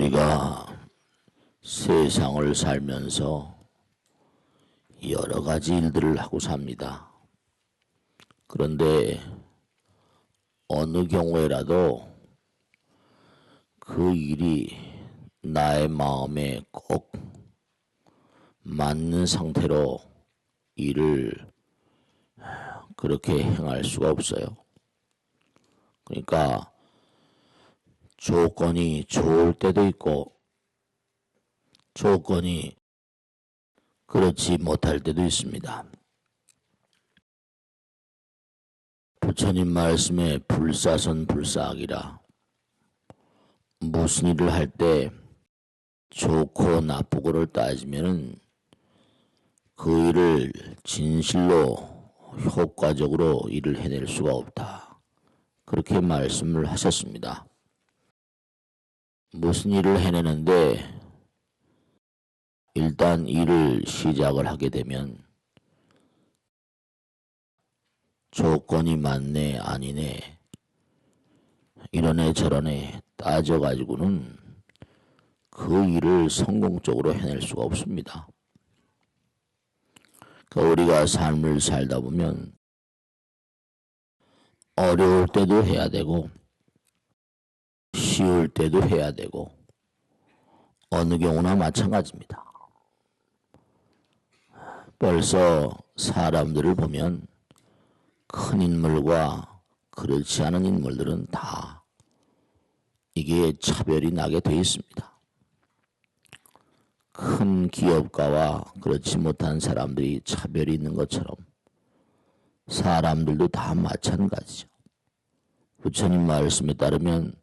우리가 세상을 살면서 여러 가지 일들을 하고 삽니다. 그런데 어느 경우에라도 그 일이 나의 마음에 꼭 맞는 상태로 일을 그렇게 행할 수가 없어요. 그러니까 조건이 좋을 때도 있고 조건이 그렇지 못할 때도 있습니다. 부처님 말씀에 불사선 불사악이라, 무슨 일을 할 때 좋고 나쁘고를 따지면은 그 일을 진실로 효과적으로 일을 해낼 수가 없다. 그렇게 말씀을 하셨습니다. 무슨 일을 해내는데 일단 일을 시작을 하게 되면 조건이 맞네 아니네 이러네 저러네 따져가지고는 그 일을 성공적으로 해낼 수가 없습니다. 그러니까 우리가 삶을 살다 보면 어려울 때도 해야 되고 쉬울 때도 해야 되고 어느 경우나 마찬가지입니다. 벌써 사람들을 보면 큰 인물과 그렇지 않은 인물들은 다 이게 차별이 나게 돼 있습니다. 큰 기업가와 그렇지 못한 사람들이 차별이 있는 것처럼 사람들도 다 마찬가지죠. 부처님 말씀에 따르면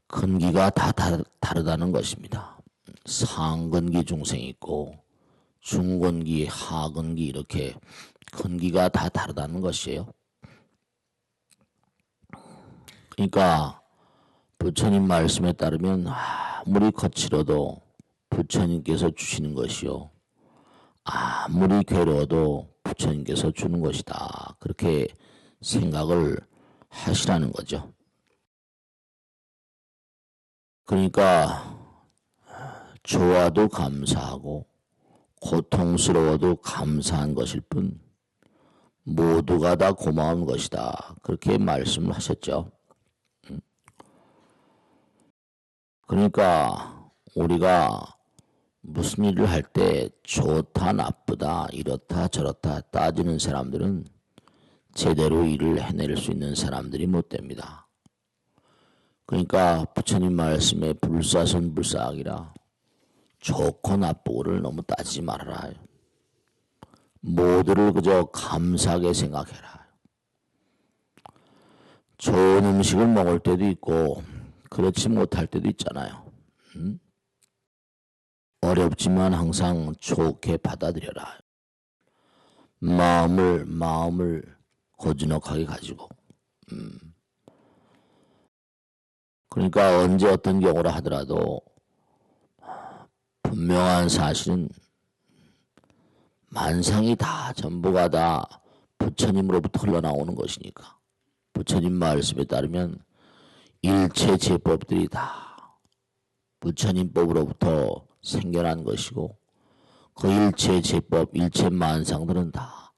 근기가 다 다르다는 것입니다. 상근기 중생이 있고 중근기, 하근기 이렇게 근기가 다 다르다는 것이에요. 그러니까 부처님 말씀에 따르면 아무리 거칠어도 부처님께서 주시는 것이요, 아무리 괴로워도 부처님께서 주는 것이다. 그렇게 생각을 하시라는 거죠. 그러니까 좋아도 감사하고 고통스러워도 감사한 것일 뿐 모두가 다 고마운 것이다. 그렇게 말씀을 하셨죠. 그러니까 우리가 무슨 일을 할 때 좋다 나쁘다 이렇다 저렇다 따지는 사람들은 제대로 일을 해낼 수 있는 사람들이 못 됩니다. 그러니까 부처님 말씀에 불사선 불사악이라, 좋고 나쁘고를 너무 따지지 말아라. 모두를 그저 감사하게 생각해라. 좋은 음식을 먹을 때도 있고 그렇지 못할 때도 있잖아요. 어렵지만 항상 좋게 받아들여라. 마음을 고즈넉하게 가지고. 그러니까 언제 어떤 경우라 하더라도 분명한 사실은 만상이 다 전부가 다 부처님으로부터 흘러나오는 것이니까, 부처님 말씀에 따르면 일체 제법들이 다 부처님법으로부터 생겨난 것이고 그 일체 제법, 일체 만상들은 다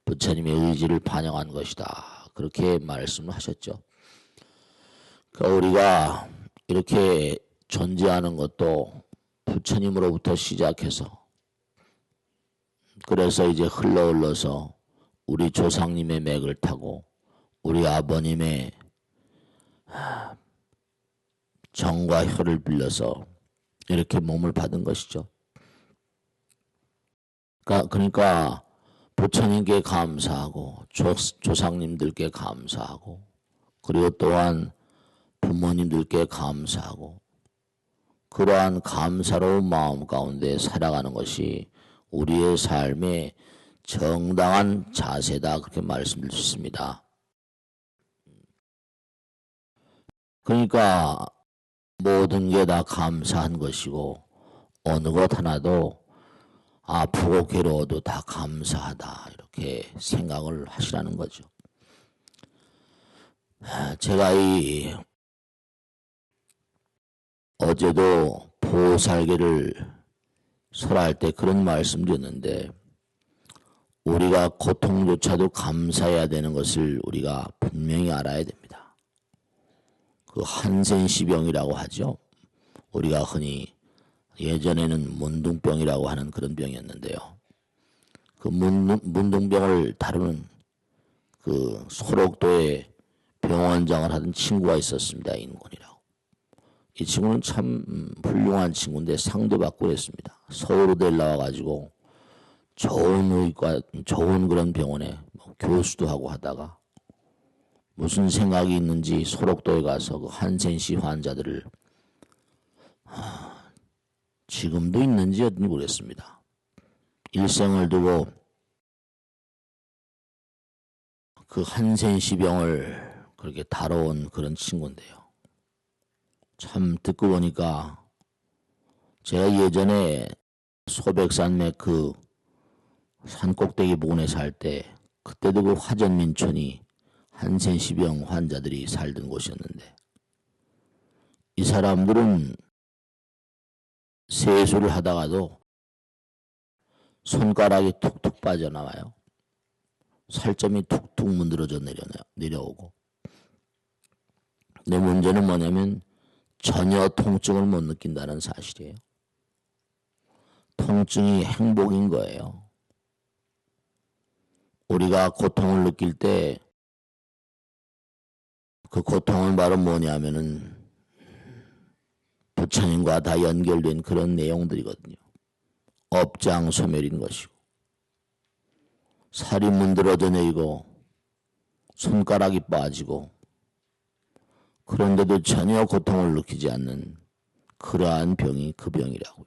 부처님의 의지를 반영한 것이다. 그렇게 말씀을 하셨죠. 그러니까 우리가 이렇게 존재하는 것도 부처님으로부터 시작해서 그래서 이제 흘러서 우리 조상님의 맥을 타고 우리 아버님의 정과 혀를 빌려서 이렇게 몸을 받은 것이죠. 그러니까 부처님께 감사하고 조상님들께 감사하고 그리고 또한 부모님들께 감사하고 그러한 감사로운 마음 가운데 살아가는 것이 우리의 삶의 정당한 자세다. 그렇게 말씀드렸습니다. 그러니까 모든 게 다 감사한 것이고 어느 것 하나도 아프고 괴로워도 다 감사하다. 이렇게 생각을 하시라는 거죠. 제가 이 어제도 보살계를 설할 때 그런 말씀 드렸는데 우리가 고통조차도 감사해야 되는 것을 우리가 분명히 알아야 됩니다. 그 한센시병이라고 하죠. 우리가 흔히 예전에는 문둥병이라고 하는 그런 병이었는데요. 그 문둥병을 다루는 그 소록도에 병원장을 하던 친구가 있었습니다. 인권이라고. 이 친구는 참 훌륭한 친구인데 상도 받고 그랬습니다. 서울대 나와가지고 좋은 의과, 좋은 그런 병원에 교수도 하고 하다가 무슨 생각이 있는지 소록도에 가서 그 한센시 환자들을 지금도 있는지 어딘지 모르겠습니다. 일생을 두고 그 한센시병을 그렇게 다뤄온 그런 친구인데요. 참 듣고 보니까 제가 예전에 소백산맥 그 산꼭대기 부근에 살 때 그때도 그 화전민촌이 한센시병 환자들이 살던 곳이었는데 이 사람들은 세수를 하다가도 손가락이 툭툭 빠져나와요. 살점이 툭툭 문드러져 내려오고. 근데 문제는 뭐냐면 전혀 통증을 못 느낀다는 사실이에요. 통증이 행복인 거예요. 우리가 고통을 느낄 때 그 고통은 바로 뭐냐면은 부처님과 다 연결된 그런 내용들이거든요. 업장 소멸인 것이고 살이 문드러져 내리고 손가락이 빠지고 그런데도 전혀 고통을 느끼지 않는 그러한 병이 그 병이라고요.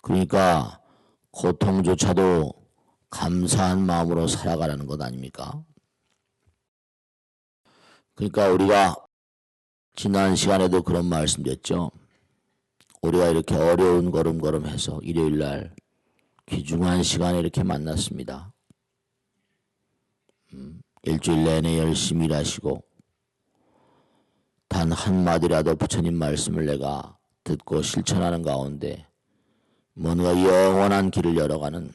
그러니까 고통조차도 감사한 마음으로 살아가라는 것 아닙니까? 그러니까 우리가 지난 시간에도 그런 말씀드렸죠. 우리가 이렇게 어려운 걸음걸음해서 일요일날 귀중한 시간에 이렇게 만났습니다. 일주일 내내 열심히 일하시고 단 한마디라도 부처님 말씀을 내가 듣고 실천하는 가운데 뭔가 영원한 길을 열어가는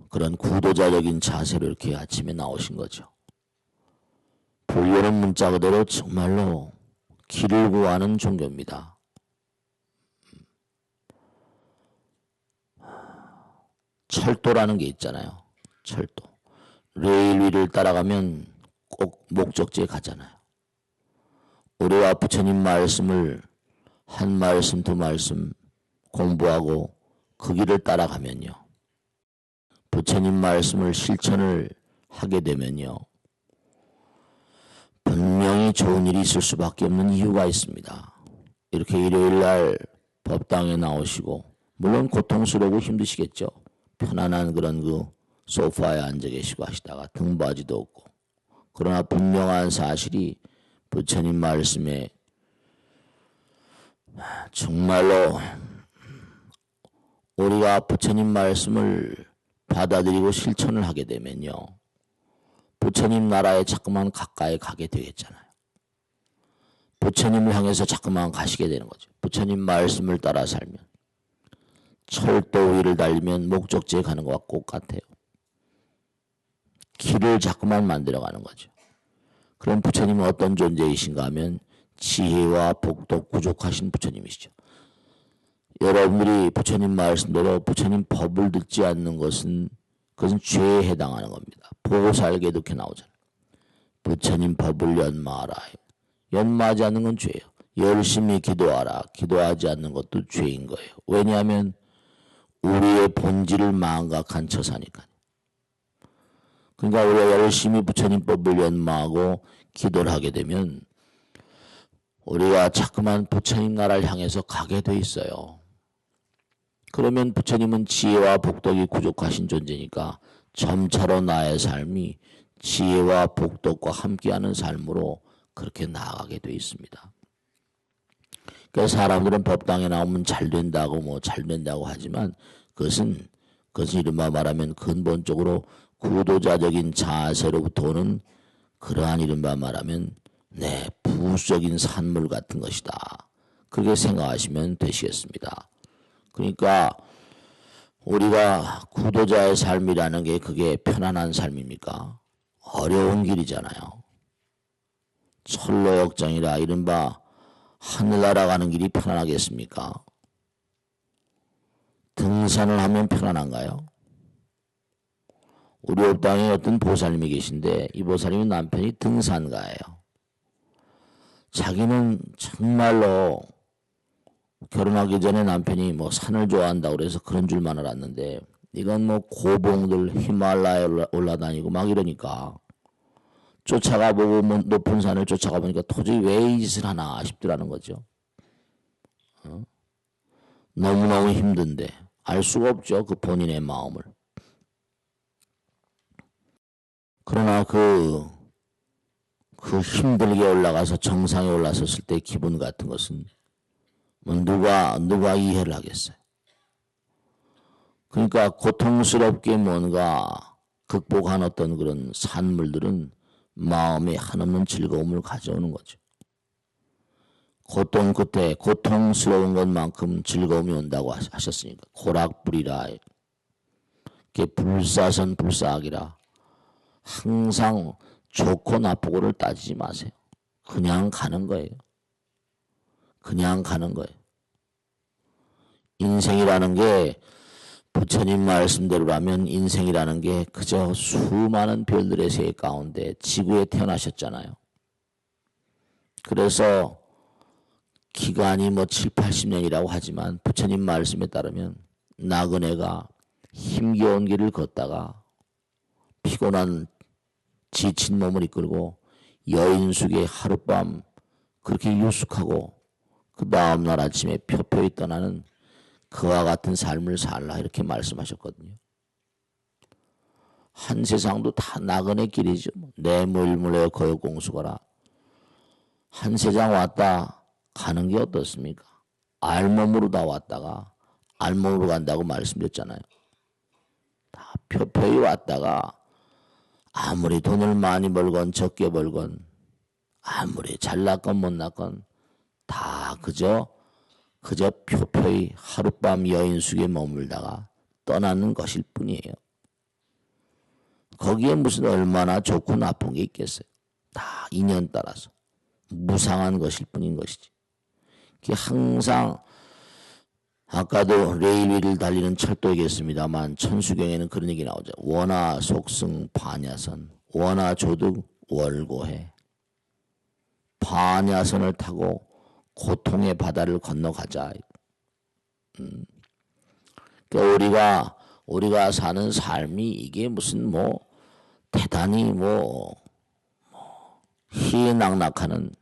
그런 구도자적인 자세로 이렇게 아침에 나오신 거죠. 불교는 문자 그대로 정말로 길을 구하는 종교입니다. 철도라는 게 있잖아요. 철도. 레일 위를 따라가면 꼭 목적지에 가잖아요. 우리가 부처님 말씀을 한 말씀 두 말씀 공부하고 그 길을 따라가면요. 부처님 말씀을 실천을 하게 되면요. 분명히 좋은 일이 있을 수밖에 없는 이유가 있습니다. 이렇게 일요일날 법당에 나오시고 물론 고통스러우고 힘드시겠죠. 편안한 그런 그 소파에 앉아 계시고 하시다가 등받이도 없고 그러나 분명한 사실이 부처님 말씀에 정말로 우리가 부처님 말씀을 받아들이고 실천을 하게 되면요. 부처님 나라에 자꾸만 가까이 가게 되겠잖아요. 부처님을 향해서 자꾸만 가시게 되는 거죠. 부처님 말씀을 따라 살면. 철도 위를 달리면 목적지에 가는 것과 똑같아요. 길을 자꾸만 만들어가는 거죠. 그럼 부처님은 어떤 존재이신가 하면 지혜와 복도 부족하신 부처님이시죠. 여러분들이 부처님 말씀대로 부처님 법을 듣지 않는 것은 그것은 죄에 해당하는 겁니다. 보살계도 이렇게 나오잖아요. 부처님 법을 연마하라. 연마하지 않는 건 죄예요. 열심히 기도하라. 기도하지 않는 것도 죄인 거예요. 왜냐하면 우리의 본질을 망각한 처사니까요. 그러니까 우리가 열심히 부처님 법을 연마하고 기도를 하게 되면 우리가 자꾸만 부처님 나라를 향해서 가게 돼 있어요. 그러면 부처님은 지혜와 복덕이 부족하신 존재니까 점차로 나의 삶이 지혜와 복덕과 함께하는 삶으로 그렇게 나아가게 돼 있습니다. 그래서 사람들은 법당에 나오면 잘 된다고 잘 된다고 하지만 그것은 이른바 말하면 근본적으로 구도자적인 자세로부터 오는 그러한 이른바 말하면 네, 부수적인 산물 같은 것이다. 그렇게 생각하시면 되시겠습니다. 그러니까 우리가 구도자의 삶이라는 게 그게 편안한 삶입니까? 어려운 길이잖아요. 철로역정이라 이른바 하늘나라 가는 길이 편안하겠습니까? 등산을 하면 편안한가요? 우리 옥당에 어떤 보살님이 계신데 이 보살님의 남편이 등산가예요. 자기는 정말로 결혼하기 전에 남편이 뭐 산을 좋아한다고 그래서 그런 줄만 알았는데 이건 뭐 고봉들 히말라야에 올라다니고 막 이러니까 쫓아가 보고 뭐 높은 산을 쫓아가 보니까 도저히 왜 이 짓을 하나 싶더라는 거죠. 너무너무 힘든데 알 수가 없죠. 그 본인의 마음을. 그러나 그 힘들게 올라가서 정상에 올라섰을 때 기분 같은 것은 뭐 누가 이해를 하겠어요. 그러니까 고통스럽게 뭔가 극복한 어떤 그런 산물들은 마음에 한없는 즐거움을 가져오는 거죠. 고통 끝에 고통스러운 것만큼 즐거움이 온다고 하셨으니까 고락불이라 불사선 불사악이라 항상 좋고 나쁘고를 따지지 마세요. 그냥 가는 거예요. 그냥 가는 거예요. 인생이라는 게 부처님 말씀대로라면 인생이라는 게 그저 수많은 별들의 세 가운데 지구에 태어나셨잖아요. 그래서 기간이 뭐 7, 80년이라고 하지만 부처님 말씀에 따르면 나그네가 힘겨운 길을 걷다가 피곤한 지친 몸을 이끌고 여인숙에 하룻밤 그렇게 유숙하고 그 다음날 아침에 표표히 떠나는 그와 같은 삶을 살라 이렇게 말씀하셨거든요. 한 세상도 다 나그네 길이죠. 내물물에 거역공수거라. 한 세상 왔다 가는 게 어떻습니까? 알몸으로 다 왔다가 알몸으로 간다고 말씀드렸잖아요. 다 표표히 왔다가 아무리 돈을 많이 벌건 적게 벌건 아무리 잘났건 못났건 다 그저 표표히 하룻밤 여인숙에 머물다가 떠나는 것일 뿐이에요. 거기에 무슨 얼마나 좋고 나쁜 게 있겠어요. 다 인연 따라서 무상한 것일 뿐인 것이지. 항상 아까도 레일 위를 달리는 철도이겠습니다만 천수경에는 그런 얘기 나오죠. 원하 속승 반야선 원하 조득 월고해. 반야선을 타고 고통의 바다를 건너가자. 그러니까 우리가 사는 삶이 이게 무슨 뭐 대단히 뭐 희낙낙하는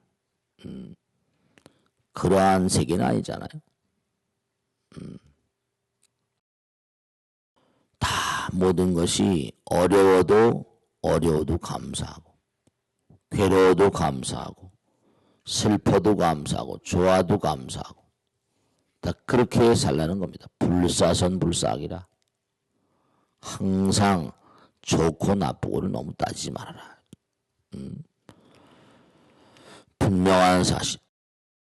그러한 세계는 아니잖아요. 다 모든 것이 어려워도 감사하고 괴로워도 감사하고 슬퍼도 감사하고 좋아도 감사하고 다 그렇게 살라는 겁니다. 불사선 불사악이라. 항상 좋고 나쁘고를 너무 따지지 말아라. 분명한 사실.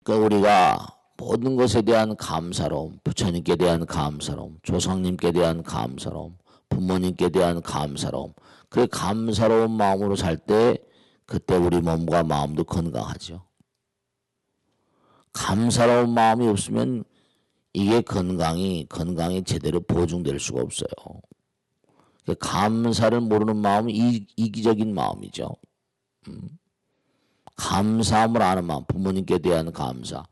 그러니까 우리가 모든 것에 대한 감사로움, 부처님께 대한 감사로움, 조상님께 대한 감사로움, 부모님께 대한 감사로움, 그 감사로운 마음으로 살 때 그때 우리 몸과 마음도 건강하죠. 감사로운 마음이 없으면 이게 건강이 제대로 보증될 수가 없어요. 감사를 모르는 마음은 이기적인 마음이죠. 감사함을 아는 마음, 부모님께 대한 감사,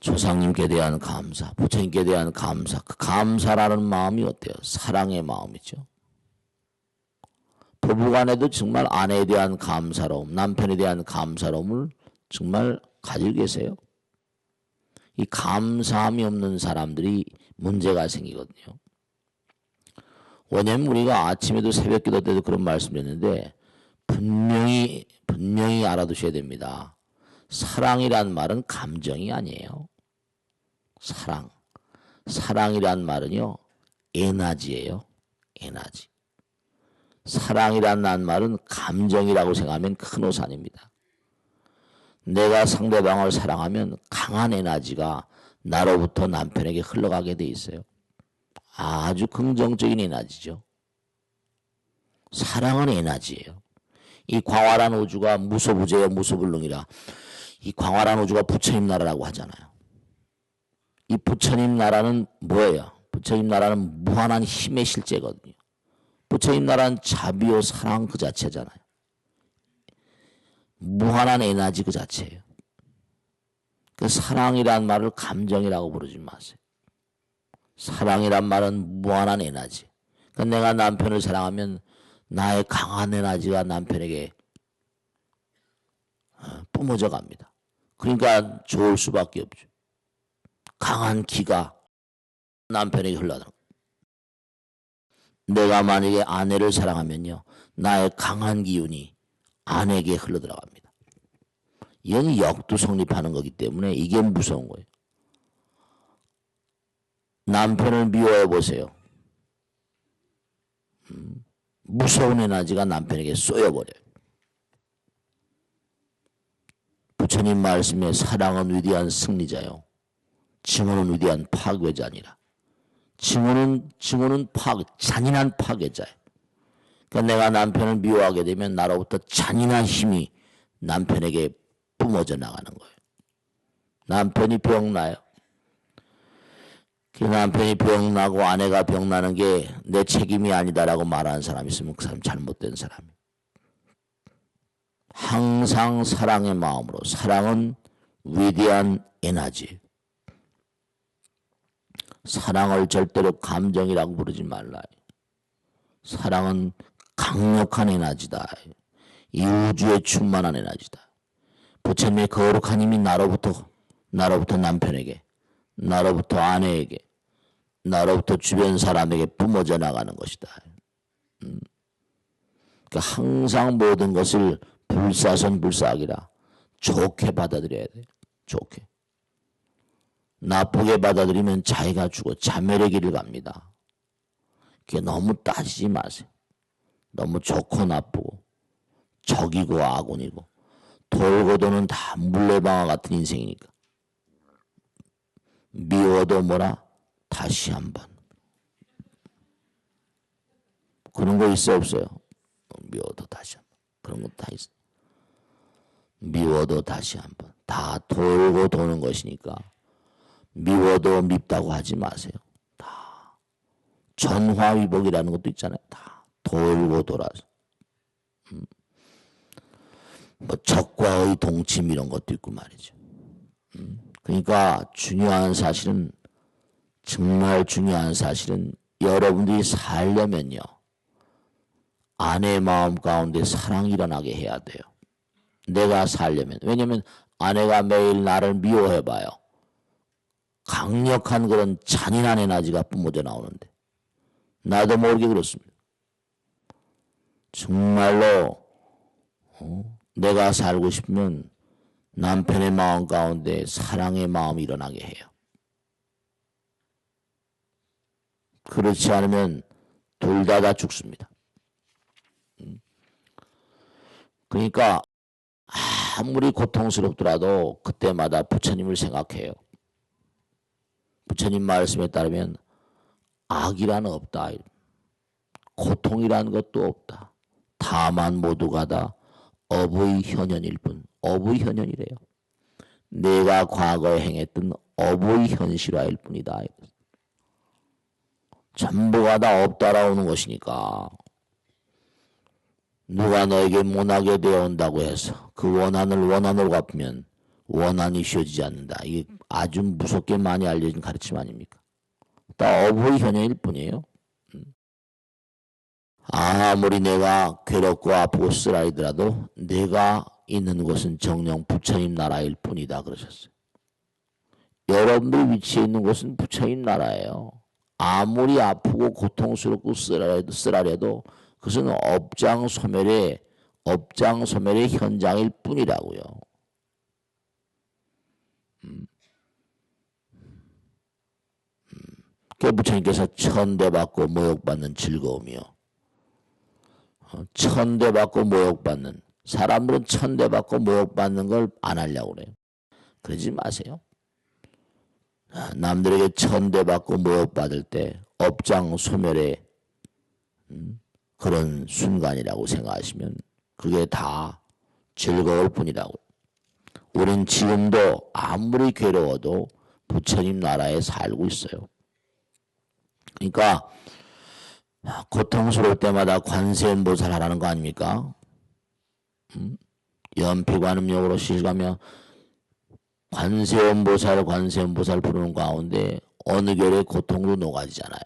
조상님께 대한 감사, 부처님께 대한 감사, 그 감사라는 마음이 어때요? 사랑의 마음이죠. 부부간에도 정말 아내에 대한 감사로움, 남편에 대한 감사로움을 정말 가지고 계세요. 이 감사함이 없는 사람들이 문제가 생기거든요. 왜냐하면 우리가 아침에도 새벽 기도 때도 그런 말씀드렸는데 분명히 알아두셔야 됩니다. 사랑이란 말은 감정이 아니에요. 사랑이란 말은요 에너지예요. 에너지. 사랑이란 말은 감정이라고 생각하면 큰 오산입니다. 내가 상대방을 사랑하면 강한 에너지가 나로부터 남편에게 흘러가게 돼 있어요. 아주 긍정적인 에너지죠. 사랑은 에너지예요. 이 광활한 우주가 무소부재요 무소불능이라. 이 광활한 우주가 부처님 나라라고 하잖아요. 이 부처님 나라는 뭐예요? 부처님 나라는 무한한 힘의 실제거든요. 부처님 나라는 자비요 사랑 그 자체잖아요. 무한한 에너지 그 자체예요. 그 사랑이란 말을 감정이라고 부르지 마세요. 사랑이란 말은 무한한 에너지. 그러니까 내가 남편을 사랑하면 나의 강한 에너지가 남편에게 뿜어져 갑니다. 그러니까 좋을 수밖에 없죠. 강한 기가 남편에게 흘러들어요. 내가 만약에 아내를 사랑하면요, 나의 강한 기운이 아내에게 흘러들어갑니다. 이건 역도 성립하는 거기 때문에 이게 무서운 거예요. 남편을 미워해 보세요. 무서운 에너지가 남편에게 쏘여버려요. 부처님 말씀에 사랑은 위대한 승리자요. 증오는 위대한 파괴자니라. 증오는 잔인한 파괴자예요. 그러니까 내가 남편을 미워하게 되면 나로부터 잔인한 힘이 남편에게 뿜어져 나가는 거예요. 남편이 병나요. 그 남편이 병나고 아내가 병나는 게 내 책임이 아니다라고 말하는 사람이 있으면 그 사람 잘못된 사람이에요. 항상 사랑의 마음으로, 사랑은 위대한 에너지. 사랑을 절대로 감정이라고 부르지 말라. 사랑은 강력한 에너지다. 이 우주에 충만한 에너지다. 부처님의 거룩한 힘이 나로부터 남편에게, 나로부터 아내에게, 나로부터 주변 사람에게 뿜어져 나가는 것이다. 그러니까 항상 모든 것을 불사선불사악이라 좋게 받아들여야 돼. 좋게. 나쁘게 받아들이면 자기가 죽어 자멸의 길을 갑니다. 그게 너무 따지지 마세요. 너무 좋고 나쁘고 적이고 아군이고 돌고 도는 다 물레방아 같은 인생이니까. 미워도 뭐라? 다시 한번. 그런 거 있어 없어요? 미워도 다시 한번. 그런 거 다 있어. 미워도 다시 한번. 다 돌고 도는 것이니까 미워도 밉다고 하지 마세요. 다 전화위복이라는 것도 있잖아요. 다 돌고 돌아서. 뭐 적과의 동침 이런 것도 있고 말이죠. 그러니까 중요한 사실은, 정말 중요한 사실은 여러분들이 살려면요, 아내의 마음 가운데 사랑이 일어나게 해야 돼요. 내가 살려면. 왜냐면 아내가 매일 나를 미워해봐요. 강력한 그런 잔인한 에너지가 뿜어져 나오는데 나도 모르게 그렇습니다. 정말로 내가 살고 싶으면 남편의 마음 가운데 사랑의 마음이 일어나게 해요. 그렇지 않으면 둘 다 죽습니다. 그러니까 아무리 고통스럽더라도 그때마다 부처님을 생각해요. 부처님 말씀에 따르면 악이란 없다. 고통이란 것도 없다. 다만 모두가 다 업의 현현일 뿐. 업의 현현이래요. 내가 과거에 행했던 업의 현실화일 뿐이다. 전부가 다 없다라오는 것이니까 누가 너에게 못하게 되어 온다고 해서 그 원한을 원한으로 갚으면 원한이 쉬어지지 않는다. 이게 아주 무섭게 많이 알려진 가르침 아닙니까? 다 업의 현현일 뿐이에요. 아무리 내가 괴롭고 아프고 쓰라리더라도 내가 있는 곳은 정녕 부처님 나라일 뿐이다 그러셨어요. 여러분들 위치에 있는 곳은 부처님 나라예요. 아무리 아프고 고통스럽고 쓰라려도 그것은 업장소멸의 현장일 뿐이라고요. 그 부처님께서 천대받고 모욕받는 즐거움이요. 천대받고 모욕받는 사람들은 천대 받고 모욕받는 걸 안 하려고 그래요. 그러지 마세요. 남들에게 천대 받고 모욕받을 때 업장 소멸의 그런 순간이라고 생각하시면 그게 다 즐거울 뿐이라고. 우린 지금도 아무리 괴로워도 부처님 나라에 살고 있어요. 그러니까 고통스러울 때마다 관세음보살 하라는 거 아닙니까? 연피관음력으로 시식하며 관세음보살 부르는 가운데 어느 결의 고통도 녹아지잖아요.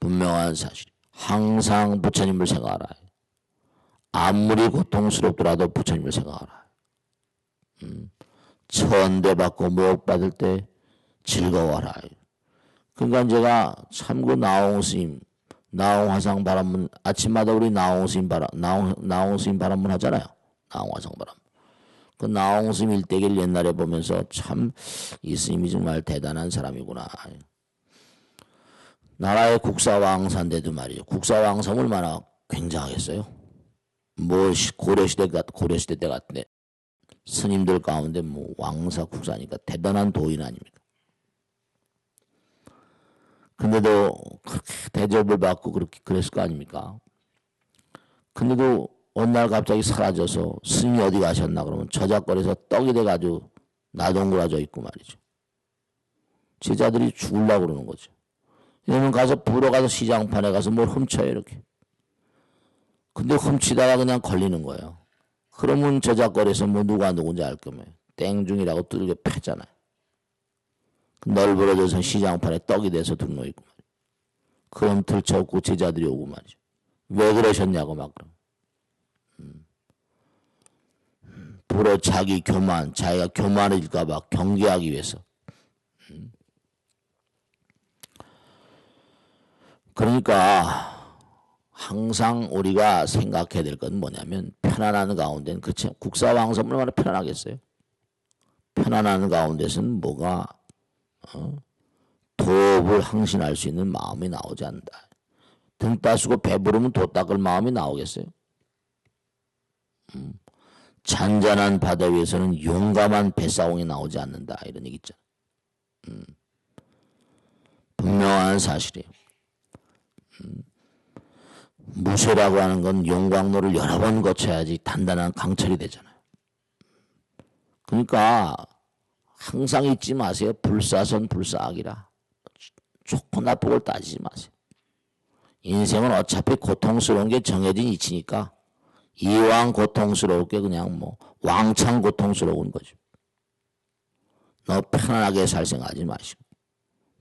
분명한 사실. 항상 부처님을 생각하라. 아무리 고통스럽더라도 부처님을 생각하라. 천대 받고 모욕받을 때 즐거워하라. 그러니까 제가 참고 나홍 스님, 나홍 화상 바람문, 아침마다 우리 나홍 스님 바람문 하잖아요. 나홍 화상 바람. 그 나홍 스님 일대기를 옛날에 보면서 참 이 스님이 정말 대단한 사람이구나. 나라의 국사왕사인데도 말이죠. 국사왕사는 얼마나 굉장하겠어요. 뭐 고려시대 때 같은데 스님들 가운데 뭐 왕사 국사니까 대단한 도인 아닙니까? 근데도 그렇게 대접을 받고 그렇게 그랬을 거 아닙니까? 근데도 어느 날 갑자기 사라져서 스님이 어디 가셨나 그러면 저작거리에서 떡이 돼가지고 나동그라져 있고 말이죠. 제자들이 죽으려고 그러는 거죠. 왜냐면 가서 부러 가서 시장판에 가서 뭘 훔쳐요 이렇게. 근데 훔치다가 그냥 걸리는 거예요. 그러면 저작거리에서 뭐 누가 누군지 알 거면 땡중이라고 두들겨 패잖아요. 널브러져서 시장판에 떡이 돼서 등록있고 말이죠. 그럼 들쳐오고 제자들이 오고 말이죠. 왜 그러셨냐고 막 그럼. 불어 자기 교만, 자기가 교만해질까봐 경계하기 위해서. 그러니까 항상 우리가 생각해야 될 건 뭐냐면 편안한 가운데는 그렇죠. 국사왕성을 얼마나 편안하겠어요. 편안한 가운데서는 뭐가 도업을 항신할 수 있는 마음이 나오지 않는다. 등 따시고 배부르면 도 닦을 마음이 나오겠어요. 잔잔한 바다 위에서는 용감한 뱃사공이 나오지 않는다. 이런 얘기 있잖아. 분명한 사실이에요. 무쇠라고 하는 건 용광로를 여러 번 거쳐야지 단단한 강철이 되잖아요. 그러니까 항상 잊지 마세요. 불사선 불사악이라. 좋고 나쁘고 따지지 마세요. 인생은 어차피 고통스러운 게 정해진 이치니까 이왕 고통스러울 게 그냥 뭐 왕창 고통스러운 거죠. 너 편안하게 살 생각하지 마시고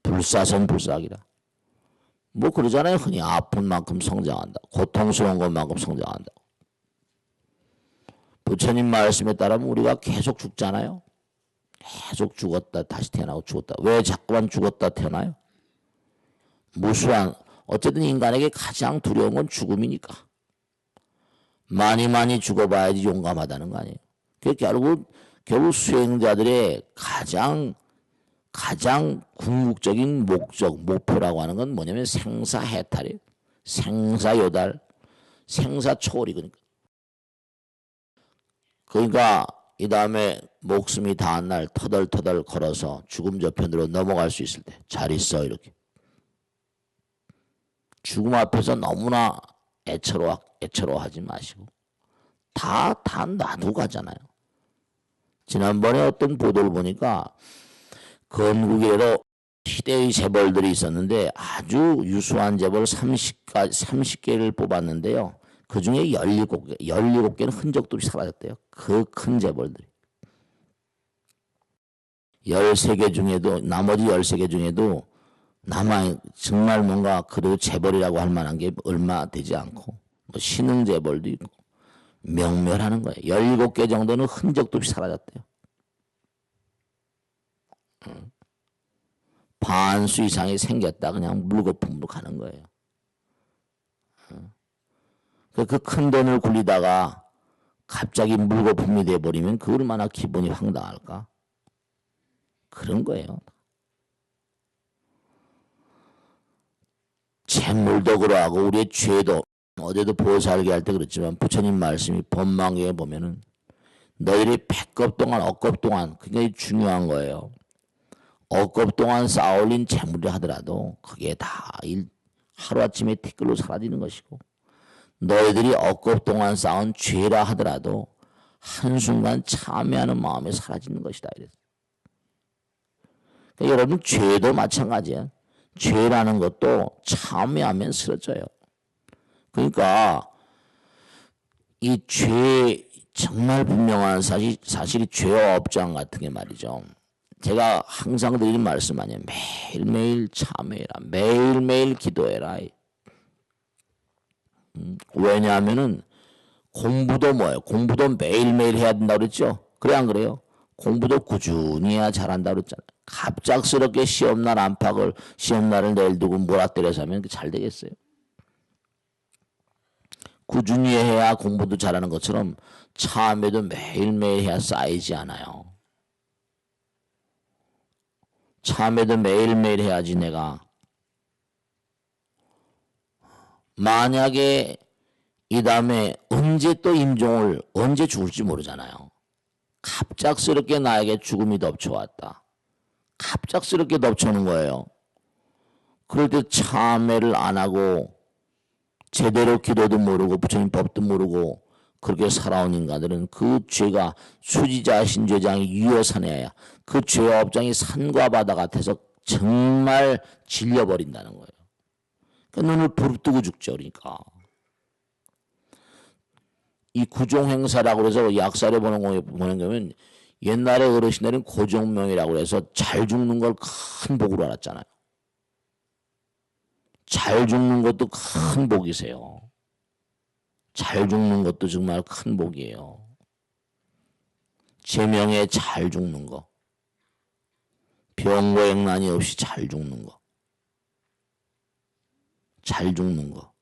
불사선 불사악이라. 뭐 그러잖아요. 흔히 아픈 만큼 성장한다. 고통스러운 것만큼 성장한다. 부처님 말씀에 따르면 우리가 계속 죽잖아요. 계속 죽었다 다시 태어나고 죽었다. 왜 자꾸만 죽었다 태어나요? 무수한 어쨌든 인간에게 가장 두려운 건 죽음이니까. 많이 죽어봐야지 용감하다는 거 아니에요. 결국 수행자들의 가장 궁극적인 목표라고 하는 건 뭐냐면 생사해탈이에요. 생사요달, 생사초월이거든요. 그러니까 이 다음에 목숨이 닿은 날 터덜터덜 걸어서 죽음 저편으로 넘어갈 수 있을 때 잘 있어 이렇게. 죽음 앞에서 너무나 애처로하지 마시고 다 놔두고 가잖아요. 지난번에 어떤 보도를 보니까 건국이래로 시대의 재벌들이 있었는데 아주 유수한 재벌 30개를 뽑았는데요. 그 중에 17개는 흔적도 없이 사라졌대요. 그 큰 재벌들이. 13개 중에도 나머지 13개 중에도 정말 뭔가 그래도 재벌이라고 할 만한 게 얼마 되지 않고 뭐 신흥 재벌도 있고 명멸하는 거예요. 17개 정도는 흔적도 없이 사라졌대요. 반수 이상이 생겼다 그냥 물거품으로 가는 거예요. 그 큰 돈을 굴리다가 갑자기 물거품이 돼버리면 그 얼마나 기분이 황당할까? 그런 거예요. 재물도 그러하고 우리의 죄도 어제도 보살기 할 때 그랬지만 부처님 말씀이 법망경에 보면은 너희들이 백겁 동안 억겁 동안 굉장히 중요한 거예요. 억겁 동안 쌓아올린 재물이 하더라도 그게 다 하루아침에 티끌로 사라지는 것이고 너희들이 억겁 동안 쌓은 죄라 하더라도 한순간 참회하는 마음에 사라지는 것이다. 이랬어요. 그러니까 여러분 죄도 마찬가지야. 죄라는 것도 참회하면 쓰러져요. 그러니까 이 죄 정말 분명한 사실이 죄와 업장 같은 게 말이죠. 제가 항상 드리는 말씀 아니에요. 매일매일 참회해라. 매일매일 기도해라. 왜냐하면은 공부도 뭐예요? 공부도 매일매일 해야 된다고 그랬죠? 그래 안 그래요? 공부도 꾸준히 해야 잘한다 그랬잖아요. 갑작스럽게 시험날 안팎을 시험날을 내일 두고 몰아때려서 하면 잘 되겠어요? 꾸준히 해야 공부도 잘하는 것처럼 참회도 매일매일 해야 쌓이지 않아요. 참회도 매일매일 해야지 내가. 만약에 이 다음에 언제 또 임종을 언제 죽을지 모르잖아요. 갑작스럽게 나에게 죽음이 덮쳐왔다. 갑작스럽게 덮쳐오는 거예요. 그럴 때 참회를 안 하고 제대로 기도도 모르고 부처님 법도 모르고 그렇게 살아온 인간들은 그 죄가 수지자 신죄장이 유효산해야 그 죄와 업장이 산과 바다 같아서 정말 질려버린다는 거예요. 그러니까 눈을 부릅뜨고 죽죠. 그러니까 이 구종행사라고 해서 약사를 보는 거면 옛날에 어르신들은 고종명이라고 해서 잘 죽는 걸 큰 복으로 알았잖아요. 잘 죽는 것도 큰 복이세요. 잘 죽는 것도 정말 큰 복이에요. 제명에 잘 죽는 거. 병고행난이 없이 잘 죽는 거. 잘 죽는 거.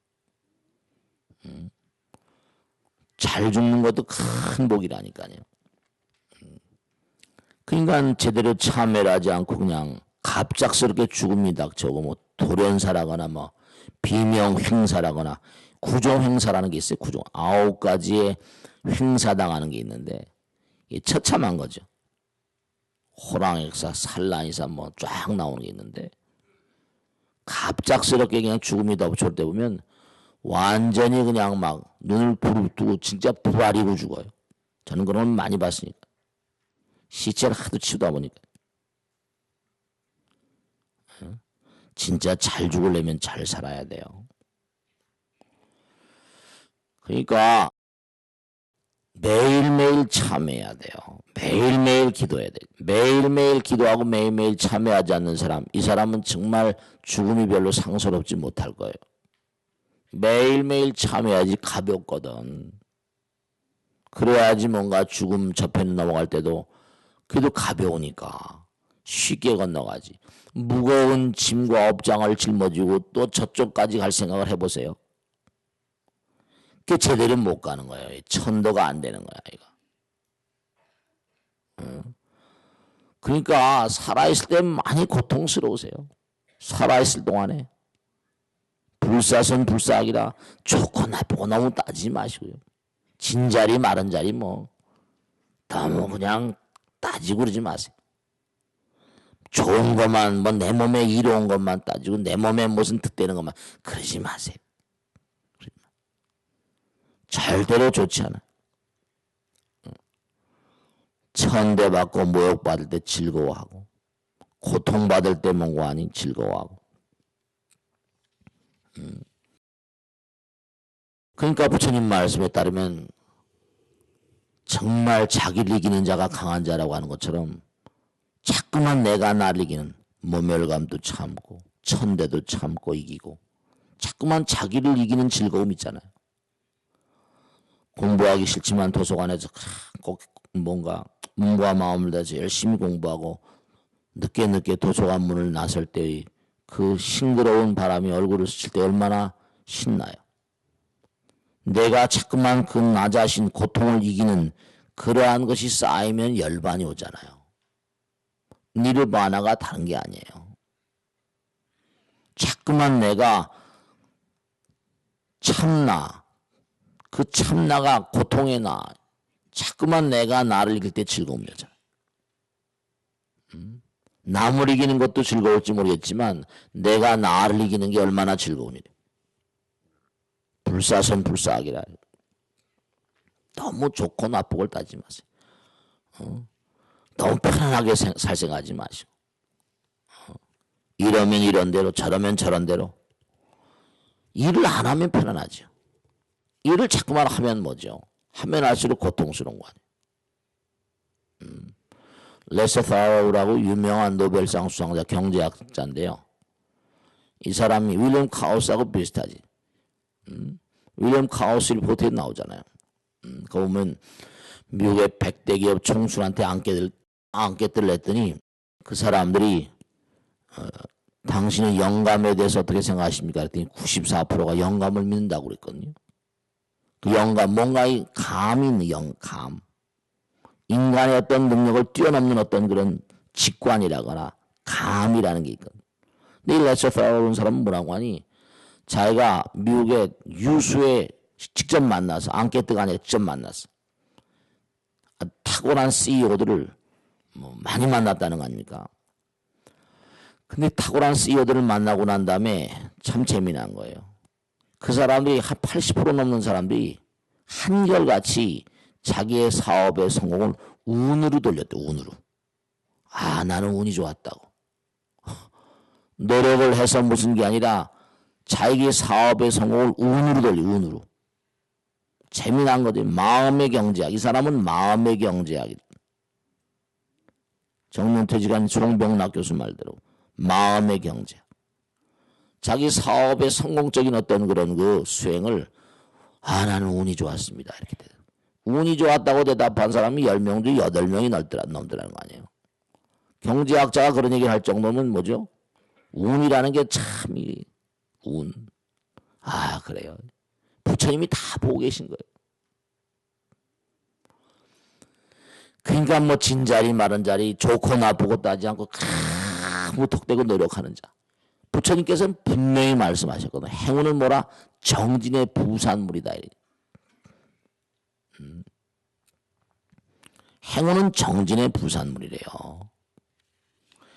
잘 죽는 것도 큰 복이라니까요. 그러니까 제대로 참회를 하지 않고 그냥 갑작스럽게 죽음이 닥쳐오고 뭐 돌연사라거나 뭐 비명 횡사라거나 구종 행사라는 게 있어요. 구종 9가지의 횡사당하는 게 있는데 이게 처참한 거죠. 호랑이사, 산란이사 뭐 쫙 나오는 게 있는데 갑작스럽게 그냥 죽음이 덮쳐올 때 보면 완전히 그냥 막 눈을 부릅뜨고 진짜 부아리고 죽어요. 저는 그런 걸 많이 봤으니까. 시체를 하도 치우다 보니까. 진짜 잘 죽으려면 잘 살아야 돼요. 그러니까 매일매일 참회해야 돼요. 매일매일 기도해야 돼요. 매일매일 기도하고 매일매일 참회하지 않는 사람, 이 사람은 정말 죽음이 별로 상스럽지 못할 거예요. 매일매일 참회해야지 가볍거든. 그래야지 뭔가 죽음 저편에 넘어갈 때도 그래도 가벼우니까 쉽게 건너가지. 무거운 짐과 업장을 짊어지고 또 저쪽까지 갈 생각을 해보세요. 그게 제대로 못 가는 거예요. 천도가 안 되는 거야, 이거. 그러니까 살아있을 때 많이 고통스러우세요. 살아있을 동안에. 불사선 불사학이라 좋고 나쁘고 너무 따지지 마시고요. 진자리 마른 자리 뭐 너무 그냥 따지고 그러지 마세요. 좋은 것만 뭐 내 몸에 이로운 것만 따지고 내 몸에 무슨 득되는 것만 그러지 마세요. 절대로 좋지 않아요. 천대받고 모욕받을 때 즐거워하고 고통받을 때 뭔가 아닌 즐거워하고. 그러니까 부처님 말씀에 따르면 정말 자기를 이기는 자가 강한 자라고 하는 것처럼 자꾸만 내가 나를 이기는 모멸감도 참고 천대도 참고 이기고 자꾸만 자기를 이기는 즐거움 있잖아요. 공부하기 싫지만 도서관에서 꼭 뭔가 몸과 마음을 다해서 열심히 공부하고 늦게 도서관 문을 나설 때의 그 싱그러운 바람이 얼굴을 스칠 때 얼마나 신나요. 내가 자꾸만 그 나 자신 고통을 이기는 그러한 것이 쌓이면 열반이 오잖아요. 니르바나가 다른 게 아니에요. 자꾸만 내가 참나, 그 참나가 고통의 나, 자꾸만 내가 나를 이길 때 즐거운 여자. 남을 이기는 것도 즐거울지 모르겠지만 내가 나를 이기는 게 얼마나 즐거운 일이에요. 불사선 불사악이라. 너무 좋고 나쁘고를 따지지 마세요. 너무 편안하게 살 생각하지 마시고. 이러면 이런 대로 저러면 저런 대로. 일을 안 하면 편안하죠. 일을 자꾸만 하면 뭐죠? 하면 할수록 고통스러운 거 아니에요. 레세타우라고 유명한 노벨상 수상자 경제학자인데요. 이 사람이 윌리엄 카우스하고 비슷하지. 윌리엄 카우스 리포트에 나오잖아요. 그거 보면 미국의 100대 기업 총수한테 안깨들을 했더니 그 사람들이 당신의 영감에 대해서 어떻게 생각하십니까? 그랬더니 94%가 영감을 믿는다고 그랬거든요. 그 영감, 뭔가 이 감이 있는 영감. 인간의 어떤 능력을 뛰어넘는 어떤 그런 직관이라거나 감이라는 게 있거든. 근데 이 레서파라는 사람은 뭐라고 하니 자기가 미국의 유수의 직접 만나서 안깨뜨가 아니라 직접 만났어. 탁월한 CEO들을 많이 만났다는 거 아닙니까? 근데 탁월한 CEO들을 만나고 난 다음에 참 재미난 거예요. 그 사람들이 한 80% 넘는 사람들이 한결같이 자기의 사업의 성공을 운으로 돌렸대. 운으로. 아, 나는 운이 좋았다고. 노력을 해서 무슨 게 아니라 자기 사업의 성공을 운으로 돌려. 운으로. 재미난 거지. 마음의 경제학. 이 사람은 마음의 경제학이다. 정명퇴직한 송병락 교수 말대로 마음의 경제학. 자기 사업의 성공적인 어떤 그런 그 수행을 나는 운이 좋았습니다. 이렇게 돼. 운이 좋았다고 대답한 사람이 10명 중 8명이 넘더라는 거 아니에요. 경제학자가 그런 얘기를 할 정도면 뭐죠? 운이라는 게 참 운. 아, 그래요. 부처님이 다 보고 계신 거예요. 그러니까 뭐 진자리 마른 자리 좋고 나쁘고 따지 않고 무턱대고 노력하는 자. 부처님께서는 분명히 말씀하셨거든요. 행운은 뭐라? 정진의 부산물이다. 행운은 정진의 부산물이래요.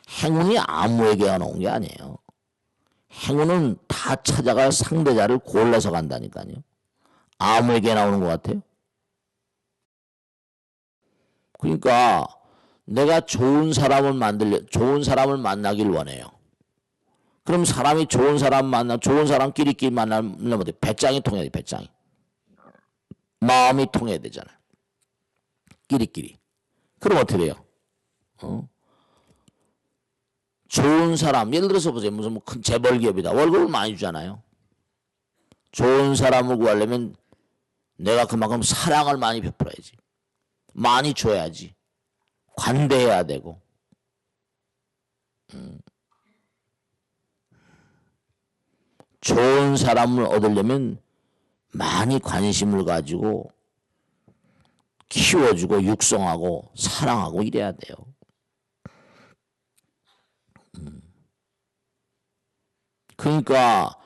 행운이 아무에게나 나온 게 아니에요. 행운은 다 찾아갈 상대자를 골라서 간다니까요. 아무에게 나오는 것 같아요. 그러니까 내가 좋은 사람을 만나길 원해요. 그럼 사람이 좋은 사람끼리끼리 만나면 어때? 배짱이 통해야 돼, 배짱이. 마음이 통해야 되잖아요. 끼리끼리. 그럼 어떻게 돼요? 좋은 사람, 예를 들어서 보세요. 무슨 뭐 큰 재벌 기업이다. 월급을 많이 주잖아요. 좋은 사람을 구하려면 내가 그만큼 사랑을 많이 베풀어야지. 많이 줘야지. 관대해야 되고. 좋은 사람을 얻으려면 많이 관심을 가지고 키워주고 육성하고 사랑하고 이래야 돼요. 그러니까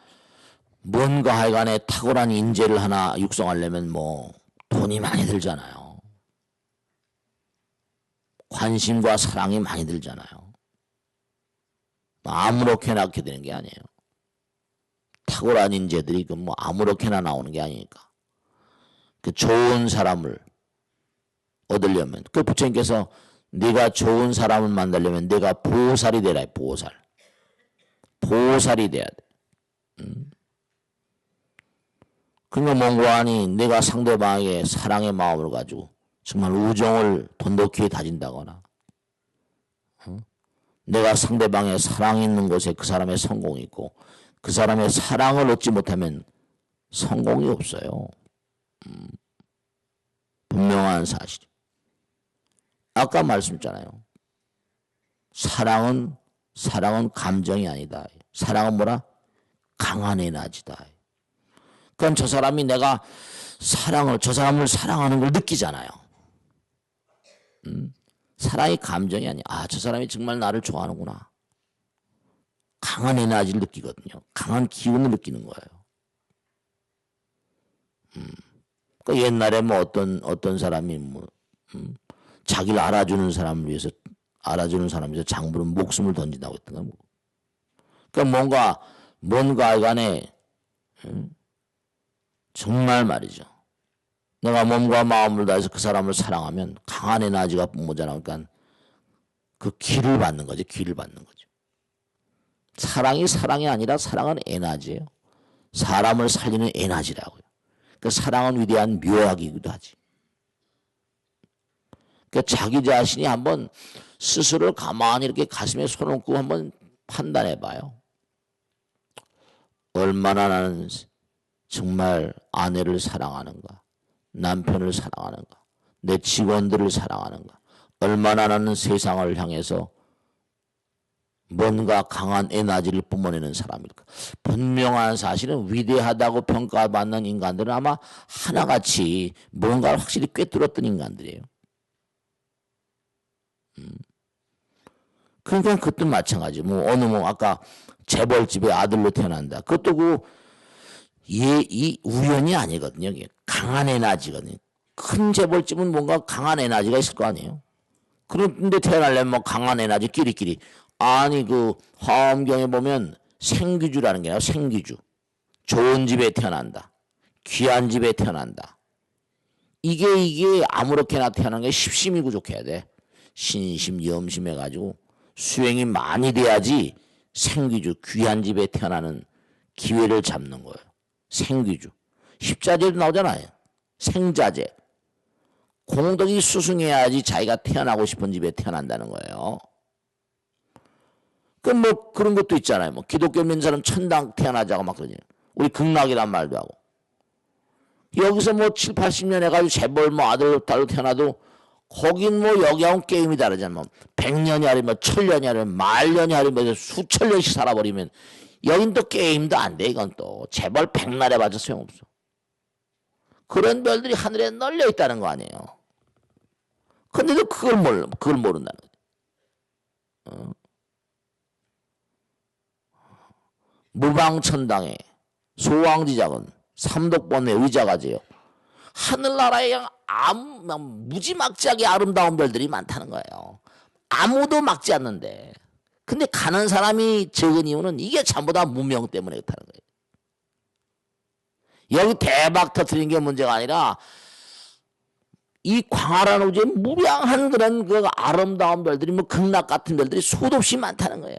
뭔가 하여간에 탁월한 인재를 하나 육성하려면 뭐 돈이 많이 들잖아요. 관심과 사랑이 많이 들잖아요. 아무렇게나 낳게 되는 게 아니에요. 탁월한 인재들이 그 뭐 아무렇게나 나오는 게 아니니까. 그 좋은 사람을 얻으려면 그 부처님께서 네가 좋은 사람을 만나려면 내가 보살이 되라. 보살이 돼야 돼. 그러니까 뭔가 하니 내가 상대방에게 사랑의 마음을 가지고 정말 우정을 돈독히 다진다거나 내가 상대방의 사랑이 있는 곳에 그 사람의 성공이 있고 그 사람의 사랑을 얻지 못하면 성공이 없어요. 분명한 사실. 아까 말씀했잖아요. 사랑은 감정이 아니다. 사랑은 뭐라? 강한 에너지다. 그럼 저 사람이 내가 저 사람을 사랑하는 걸 느끼잖아요. 사랑이 감정이 아니야. 저 사람이 정말 나를 좋아하는구나. 강한 에너지를 느끼거든요. 강한 기운을 느끼는 거예요. 그 옛날에 뭐 어떤 사람이 뭐 자기를 알아주는 사람을 위해서 장부는 목숨을 던진다고 했던가 뭐. 그러니까 뭔가 간에 정말 말이죠. 내가 몸과 마음을 다해서 그 사람을 사랑하면 강한 에너지가 모자라니까 그 기를 받는 거죠. 기를 받는 거죠. 사랑이 아니라 사랑은 에너지예요. 사람을 살리는 에너지라고요. 그 사랑은 위대한 묘약이기도 하지. 그 자기 자신이 한번 스스로를 가만히 이렇게 가슴에 손을 얹고 한번 판단해 봐요. 얼마나 나는 정말 아내를 사랑하는가, 남편을 사랑하는가, 내 직원들을 사랑하는가, 얼마나 나는 세상을 향해서 뭔가 강한 에너지를 뿜어내는 사람일까. 분명한 사실은 위대하다고 평가받는 인간들은 아마 하나같이 뭔가를 확실히 꿰뚫었던 인간들이에요. 그러니까 그것도 마찬가지. 아까 재벌집의 아들로 태어난다. 그것도 이 우연이 아니거든요. 강한 에너지거든요. 큰 재벌집은 뭔가 강한 에너지가 있을 거 아니에요. 그런데 태어나려면 뭐 강한 에너지 끼리끼리. 아니 그 화엄경에 보면 생귀주라는 게 나와요. 생귀주. 좋은 집에 태어난다. 귀한 집에 태어난다. 이게 아무렇게나 태어난 게 십심이 부족해야 돼. 신심, 염심 해가지고 수행이 많이 돼야지 생귀주, 귀한 집에 태어나는 기회를 잡는 거예요. 생귀주. 십자제도 나오잖아요. 생자제. 공덕이 수승해야지 자기가 태어나고 싶은 집에 태어난다는 거예요. 그런 것도 있잖아요. 기독교 믿는 사람 천당 태어나자고 막 그러죠. 우리 극락이란 말도 하고. 여기서 7, 80년 해가지고 재벌 딸로 태어나도 거긴 여기하고는 게임이 다르잖아. 100년이 아니면 1000년이 아니면 말년이 아니면 수천 년씩 살아버리면 여긴 또 게임도 안 돼. 이건 또 재벌 100날에 봐도 소용없어. 그런 별들이 하늘에 널려 있다는 거 아니에요. 근데도 그걸 모른다는 거죠. 무방천당에 소왕지작은 삼독본의 의자가지요. 하늘나라에 무지막지하게 아름다운 별들이 많다는 거예요. 아무도 막지 않는데. 근데 가는 사람이 적은 이유는 이게 전부 다 무명 때문에 그렇다는 거예요. 여기 대박 터뜨리는 게 문제가 아니라 이 광활한 우주에 무량한 그런 그 아름다운 별들이 극락 같은 별들이 수도 없이 많다는 거예요.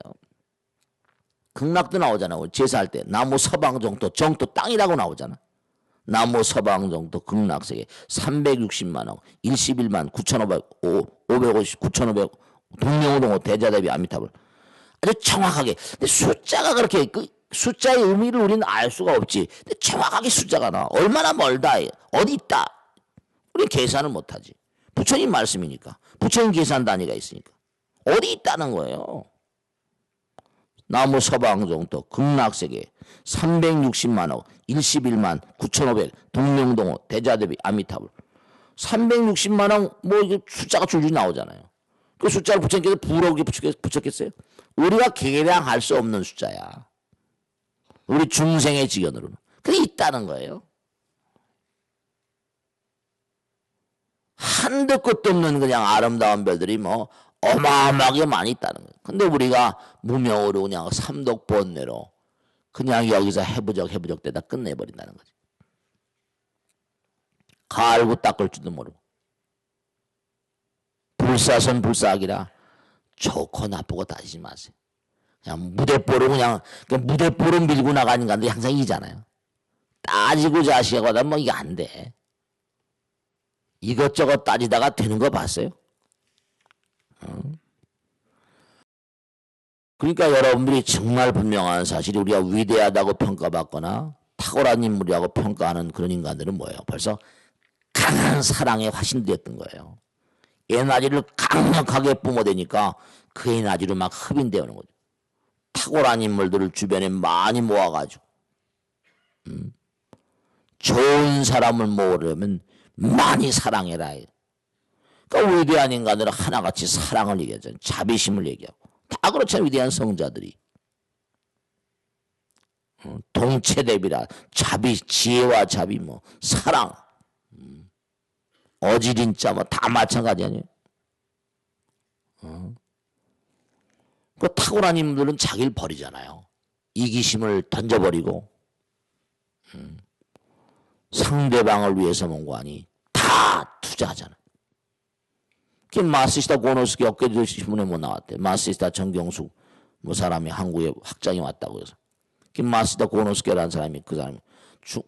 극락도 나오잖아. 제사할 때 나무 서방정토 정토 땅이라고 나오잖아. 나무 서방정토 극락세계 360만억 11만 9,550 9,500 동명호동호 대자대비 아미타불. 아주 정확하게. 근데 숫자가 그렇게 숫자의 의미를 우리는 알 수가 없지. 근데 정확하게 숫자가 나와. 얼마나 멀다. 어디 있다. 우리 계산을 못하지. 부처님 말씀이니까. 부처님 계산 단위가 있으니까. 어디 있다는 거예요. 나무 서방정토 극락세계 360만억 11만 9,500 동명동호 대자대비 아미타불. 360만억 이게 숫자가 줄줄이 나오잖아요. 그 숫자를 부처님께서 부러우게 붙였겠어요? 우리가 계량할 수 없는 숫자야. 우리 중생의 지견으로는. 그게 있다는 거예요. 한도 끝도 없는 그냥 아름다운 별들이 어마어마하게 많이 있다는 거예요. 근데 우리가 무명으로 그냥 삼독본내로 그냥 여기서 해부적 되다 끝내버린다는 거지. 갈고 닦을 줄도 모르고. 불사선 불사학이라 좋고 나쁘고 따지지 마세요. 그냥 무대뽀로 무대뽀로 밀고 나가는 건데 항상 이잖아요. 따지고 자시하고 하다 이게 안 돼. 이것저것 따지다가 되는 거 봤어요? 그러니까 여러분들이 정말 분명한 사실이 우리가 위대하다고 평가받거나 탁월한 인물이라고 평가하는 그런 인간들은 뭐예요? 벌써 강한 사랑에 화신되었던 거예요. 에너지를 강력하게 뿜어대니까 그 에너지로 막 흡인되어 오는 거죠. 탁월한 인물들을 주변에 많이 모아가지고 좋은 사람을 모으려면 많이 사랑해라. 그러니까 위대한 인간들은 하나같이 사랑을 얘기하잖아요. 자비심을 얘기하고. 다 그렇잖아요. 위대한 성자들이. 동체대비라. 자비, 지혜와 자비, 뭐 사랑, 어지린자 뭐 다 마찬가지 아니에요. 그 탁월한 인물들은 자기를 버리잖아요. 이기심을 던져버리고 상대방을 위해서 뭔가하니 다 투자하잖아. 그 마스시다 고노스키 어깨도 신문에 뭐 나왔대. 마스시다 정경숙 뭐 사람이 한국에 확장이 왔다고 해서. 그 마스시다 고노스키라는 사람이 그 사람이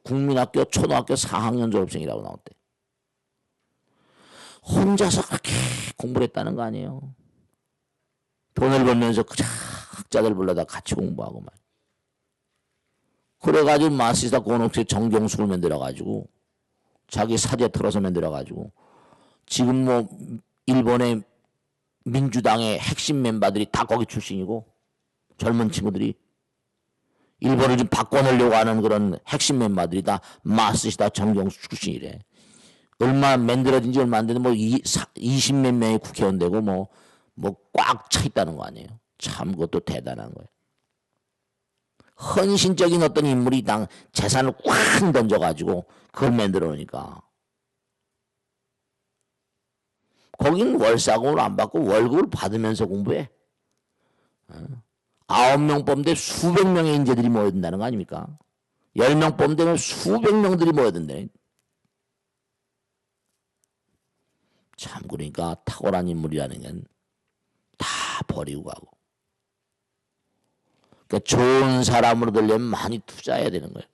국민학교 초등학교 4학년 졸업생이라고 나왔대. 혼자서 그렇게 공부를 했다는 거 아니에요. 돈을 벌면서 학자들 불러다 같이 공부하고 말. 그래가지고 마스시다 고노스키 정경숙을 만들어가지고 자기 사제 틀어서 만들어가지고 지금 뭐 일본의 민주당의 핵심 멤버들이 다 거기 출신이고 젊은 친구들이 일본을 좀 바꿔놓으려고 하는 그런 핵심 멤버들이 다 마스시다 정경숙 출신이래. 얼마 만들어진 지 얼마 안 되는데 뭐 20몇 명의 국회의원 되고 뭐 꽉 차 있다는 거 아니에요. 참 그것도 대단한 거예요. 헌신적인 어떤 인물이 당 재산을 꽉 던져가지고 그걸 만들어 놓으니까 거긴 월사금을 안 받고 월급을 받으면서 공부해. 9명 뽑는데 수백 명의 인재들이 모여든다는 거 아닙니까? 10명 뽑는데 수백 명들이 모여든대. 참 그러니까 탁월한 인물이라는 건 다 버리고 가고. 그러니까 좋은 사람으로 되려면 많이 투자해야 되는 거예요.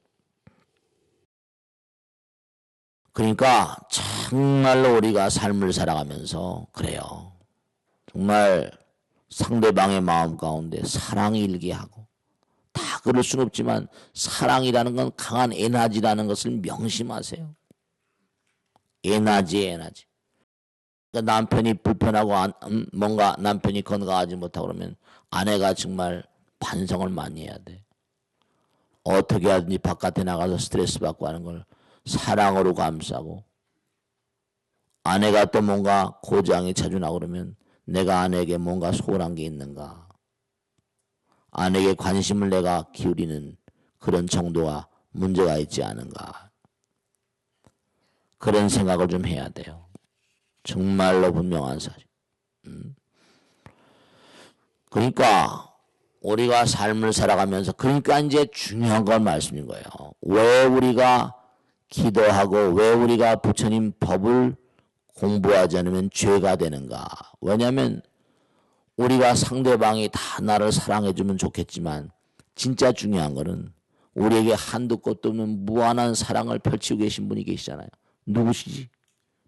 그러니까 정말로 우리가 삶을 살아가면서 그래요. 정말 상대방의 마음 가운데 사랑이 일게 하고 다 그럴 수는 없지만 사랑이라는 건 강한 에너지라는 것을 명심하세요. 에너지. 그러니까 남편이 불편하고 뭔가 남편이 건강하지 못하고 그러면 아내가 정말 반성을 많이 해야 돼. 어떻게 하든지 바깥에 나가서 스트레스 받고 하는 걸 사랑으로 감싸고 아내가 또 뭔가 고장이 자주 나고 그러면 내가 아내에게 뭔가 소홀한 게 있는가. 아내에게 관심을 내가 기울이는 그런 정도가 문제가 있지 않은가. 그런 생각을 좀 해야 돼요. 정말로 분명한 사실. 그러니까 우리가 삶을 살아가면서 그러니까 이제 중요한 건 말씀인 거예요. 왜 우리가 기도하고 왜 우리가 부처님 법을 공부하지 않으면 죄가 되는가. 왜냐하면 우리가 상대방이 다 나를 사랑해주면 좋겠지만 진짜 중요한 거는 우리에게 한도 끝도 없는 무한한 사랑을 펼치고 계신 분이 계시잖아요. 누구시지?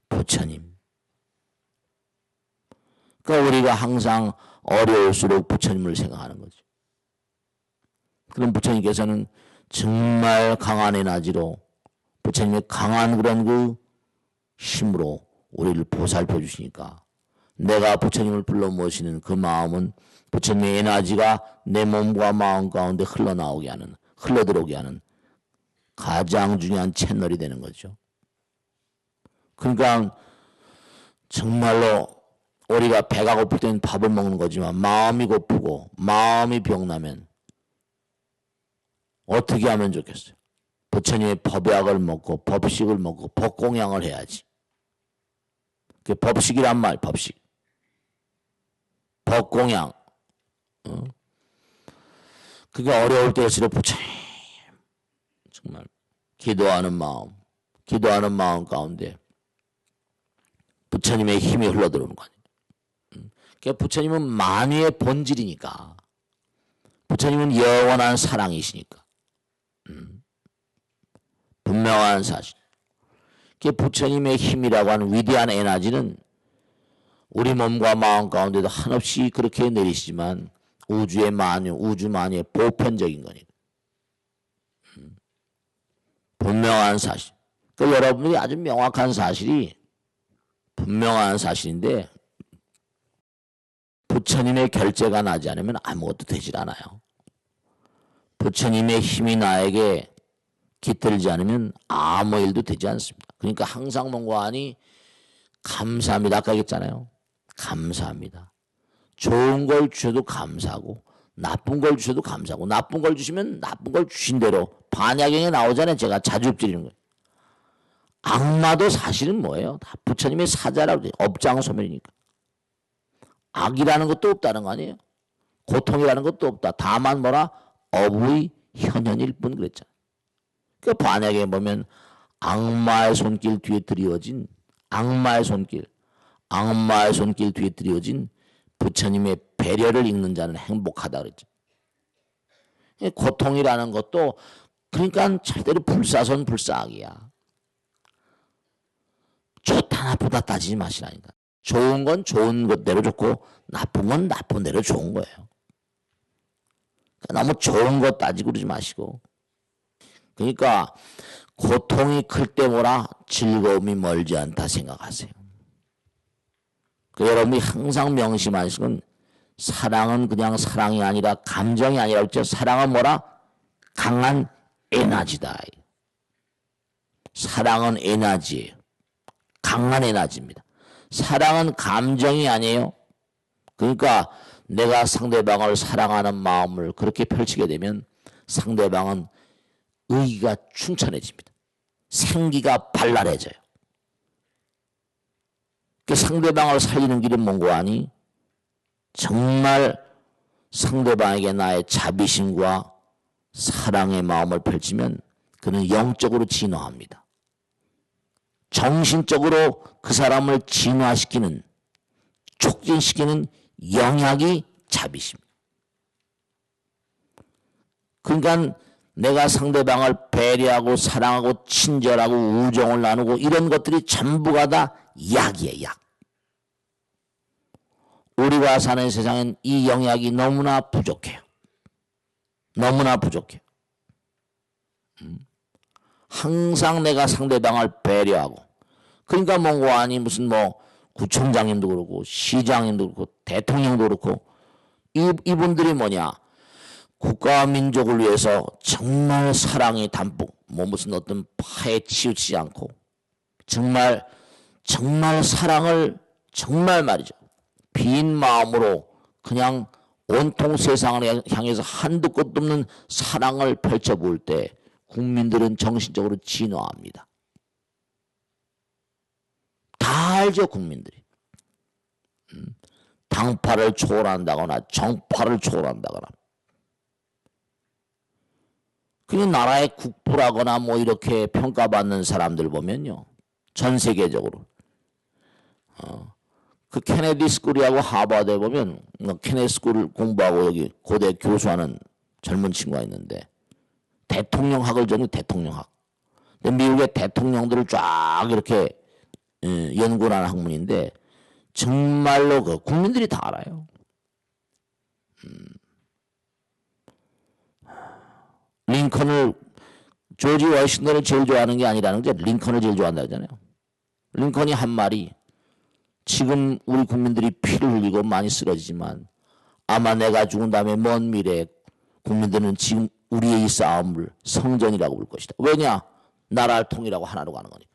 부처님. 그러니까 우리가 항상 어려울수록 부처님을 생각하는 거죠. 그럼 부처님께서는 정말 강한 에너지로 부처님의 강한 그런 그 힘으로 우리를 보살펴 주시니까 내가 부처님을 불러 모시는 그 마음은 부처님의 에너지가 내 몸과 마음 가운데 흘러나오게 하는, 흘러들어오게 하는 가장 중요한 채널이 되는 거죠. 그러니까 정말로 우리가 배가 고플 때는 밥을 먹는 거지만 마음이 고프고 마음이 병나면 어떻게 하면 좋겠어요? 부처님의 법약을 먹고 법식을 먹고 법공양을 해야지. 그 법식이란 말, 법식. 법공양. 그게 어려울 때일수록 부처님 정말 기도하는 마음 가운데 부처님의 힘이 흘러들어오는 거 아니에요. 그러니까 부처님은 만유의 본질이니까 부처님은 영원한 사랑이시니까 분명한 사실. 그 부처님의 힘이라고 하는 위대한 에너지는 우리 몸과 마음 가운데도 한없이 그렇게 내리시지만 우주의 만유, 우주 만유의 보편적인 거니까. 분명한 사실. 그러니까 여러분들이 아주 명확한 사실이 분명한 사실인데 부처님의 결재가 나지 않으면 아무것도 되질 않아요. 부처님의 힘이 나에게 깃들지 않으면 아무 일도 되지 않습니다. 그러니까 항상 뭔가 하니 감사합니다. 아까 했잖아요. 감사합니다. 좋은 걸 주셔도 감사하고 나쁜 걸 주셔도 감사하고 나쁜 걸 주시면 나쁜 걸 주신 대로 반야경에 나오잖아요. 제가 자주 읊드리는 거예요. 악마도 사실은 뭐예요? 다 부처님의 사자라고 해요. 업장소멸이니까. 악이라는 것도 없다는 거 아니에요. 고통이라는 것도 없다. 다만 뭐라? 업의 현현일 뿐 그랬잖아요. 그 반야경에 보면 악마의 손길 뒤에 드리워진 악마의 손길 뒤에 드리워진 부처님의 배려를 읽는 자는 행복하다 그랬죠. 고통이라는 것도 그러니까 절대로 불사선 불사악이야. 좋다 나쁘다 따지지 마시라니까. 좋은 건 좋은 것대로 좋고 나쁜 건 나쁜 대로 좋은 거예요. 너무 좋은 거 따지고 그러지 마시고. 그러니까 고통이 클 때 뭐라? 즐거움이 멀지 않다 생각하세요. 여러분이 항상 명심하시는 건 사랑은 그냥 사랑이 아니라 감정이 아니라 그랬죠. 사랑은 뭐라? 강한 에너지다. 사랑은 에너지예요. 강한 에너지입니다. 사랑은 감정이 아니에요. 그러니까 내가 상대방을 사랑하는 마음을 그렇게 펼치게 되면 상대방은 의기가 충천해집니다. 생기가 발랄해져요. 그 상대방을 살리는 길은 뭔고 하니? 정말 상대방에게 나의 자비심과 사랑의 마음을 펼치면 그는 영적으로 진화합니다. 정신적으로 그 사람을 진화시키는, 촉진시키는 영약이 자비심입니다. 그러니까 내가 상대방을 배려하고 사랑하고 친절하고 우정을 나누고 이런 것들이 전부가 다 약이에요. 약. 우리가 사는 세상엔 이 영약이 너무나 부족해요. 너무나 부족해요. 항상 내가 상대방을 배려하고 그러니까 뭔가 아니 무슨 뭐 구청장님도 그렇고 시장님도 그렇고 대통령도 그렇고 이분들이 뭐냐 국가와 민족을 위해서 정말 사랑이 담뿍 뭐 무슨 어떤 파에 치우치지 않고 정말 사랑을 정말 말이죠. 빈 마음으로 그냥 온통 세상을 향해서 한두 끝도 없는 사랑을 펼쳐볼 때 국민들은 정신적으로 진화합니다. 다 알죠 국민들이. 당파를 초월한다거나 정파를 초월한다거나 그냥 나라의 국부라거나 뭐 이렇게 평가받는 사람들 보면요. 전 세계적으로 그 케네디 스쿨이하고 하버드에 보면 케네디 스쿨을 공부하고 여기 고대 교수하는 젊은 친구가 있는데 대통령학을 전혀 대통령학. 근데 미국의 대통령들을 쫙 이렇게 연구하는 학문인데 정말로 그 국민들이 다 알아요. 링컨을 조지 워싱턴을 제일 좋아하는 게 아니라는 게 링컨을 제일 좋아한다 그러잖아요. 링컨이 한 말이 지금 우리 국민들이 피를 흘리고 많이 쓰러지지만 아마 내가 죽은 다음에 먼 미래에 국민들은 지금 우리의 이 싸움을 성전이라고 부를 것이다. 왜냐? 나라를 통일하고 하나로 가는 거니까.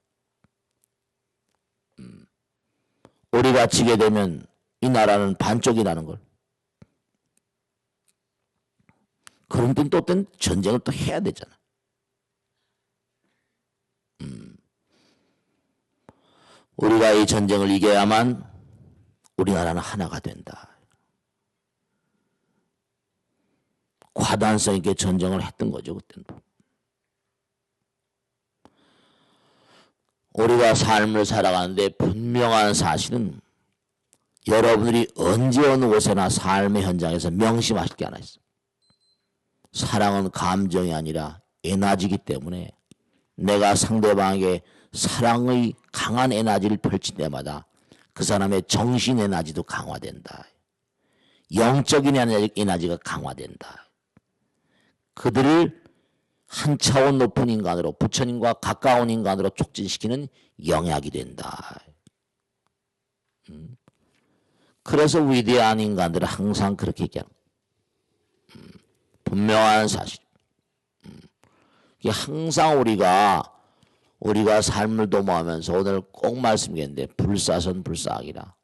우리가 지게 되면 이 나라는 반쪽이 나는 걸. 그런 땐 또 어떤 전쟁을 또 해야 되잖아. 우리가 이 전쟁을 이겨야만 우리나라는 하나가 된다. 과단성 있게 전쟁을 했던 거죠. 그때는. 우리가 삶을 살아가는데 분명한 사실은 여러분들이 언제 어느 곳에나 삶의 현장에서 명심하실 게 하나 있어요. 사랑은 감정이 아니라 에너지이기 때문에 내가 상대방에게 사랑의 강한 에너지를 펼칠 때마다 그 사람의 정신 에너지도 강화된다. 영적인 에너지가 강화된다. 그들을 한 차원 높은 인간으로 부처님과 가까운 인간으로 촉진시키는 영약이 된다. 그래서 위대한 인간들은 항상 그렇게 얘기합니다. 분명한 사실. 항상 우리가 삶을 도모하면서 오늘 꼭 말씀드렸는데 불사선 불사악이라.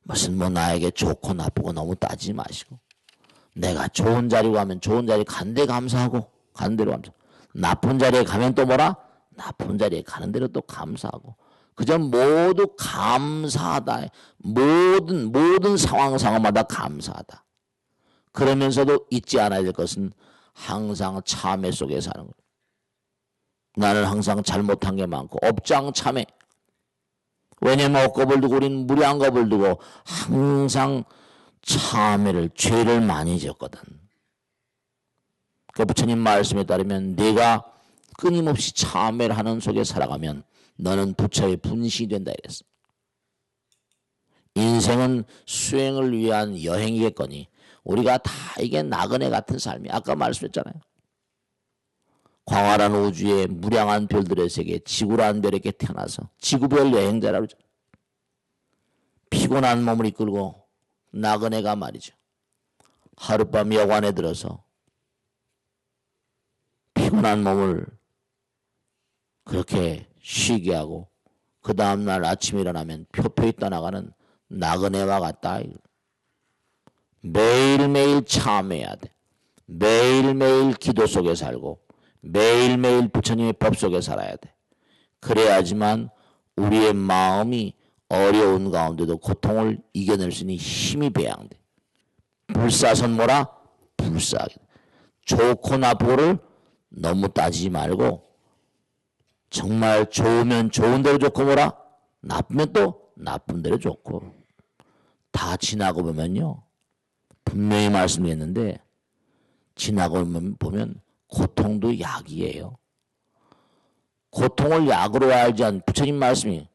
무슨 뭐 나에게 좋고 나쁘고 너무 따지지 마시고 내가 좋은 자리 가면 좋은 자리 간 데 감사하고 가는 대로 감사. 나쁜 자리에 가면 또 뭐라? 나쁜 자리에 가는 대로 또 감사하고 그저 모두 감사하다. 모든 상황마다 감사하다. 그러면서도 잊지 않아야 될 것은 항상 참회 속에 사는 거예요. 나는 항상 잘못한 게 많고 업장 참회. 왜냐면 억겁을 두고 우리는 무리한 겁을 두고 항상 참회를 죄를 많이 지었거든. 그 부처님 말씀에 따르면 네가 끊임없이 참회를 하는 속에 살아가면 너는 부처의 분신이 된다 이랬어. 인생은 수행을 위한 여행이겠거니 우리가 다 이게 나그네 같은 삶이 아까 말씀했잖아요. 광활한 우주의 무량한 별들의 세계 지구라는 별에게 태어나서 지구별 여행자라고 그러죠. 피곤한 몸을 이끌고 나그네가 말이죠. 하룻밤 여관에 들어서 피곤한 몸을 그렇게 쉬게 하고 그 다음날 아침에 일어나면 표표히 떠나가는 나그네와 같다. 매일매일 참회해야 돼. 매일매일 기도 속에 살고 매일매일 부처님의 법 속에 살아야 돼. 그래야지만 우리의 마음이 어려운 가운데도 고통을 이겨낼 수 있는 힘이 배양돼. 불사선 뭐라? 불사하게. 좋고 나쁘고를 너무 따지지 말고 정말 좋으면 좋은 대로 좋고 뭐라? 나쁘면 또 나쁜 대로 좋고 다 지나고 보면요. 분명히 말씀드렸는데 지나고 보면 고통도 약이에요. 고통을 약으로 알지 않은 부처님 말씀이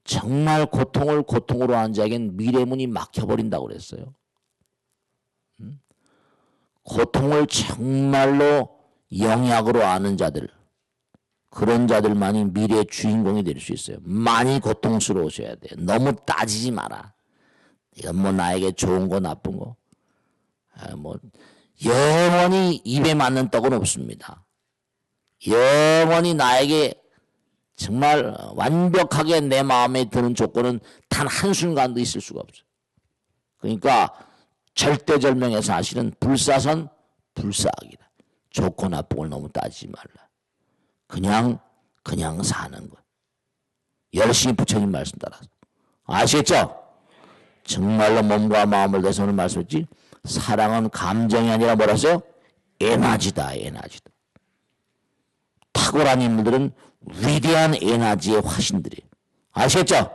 정말 고통을 고통으로 안 자에겐 미래문이 막혀버린다고 그랬어요. 고통을 정말로 영약으로 아는 자들 그런 자들만이 미래의 주인공이 될 수 있어요. 많이 고통스러우셔야 돼요. 너무 따지지 마라. 이건 뭐 나에게 좋은 거 나쁜 거 뭐 영원히 입에 맞는 떡은 없습니다. 영원히 나에게 정말 완벽하게 내 마음에 드는 조건은 단 한순간도 있을 수가 없어요. 그러니까 절대절명의 사실은 불사선 불사악이다. 좋고 나쁘고 너무 따지지 말라. 그냥 사는 것. 열심히 부처님 말씀 따라서. 아시겠죠? 정말로 몸과 마음을 내서 오늘 말씀했지. 사랑은 감정이 아니라 뭐라 했어요? 에너지다. 에너지다. 탁월한 인물들은 위대한 에너지의 화신들이에요. 아시겠죠?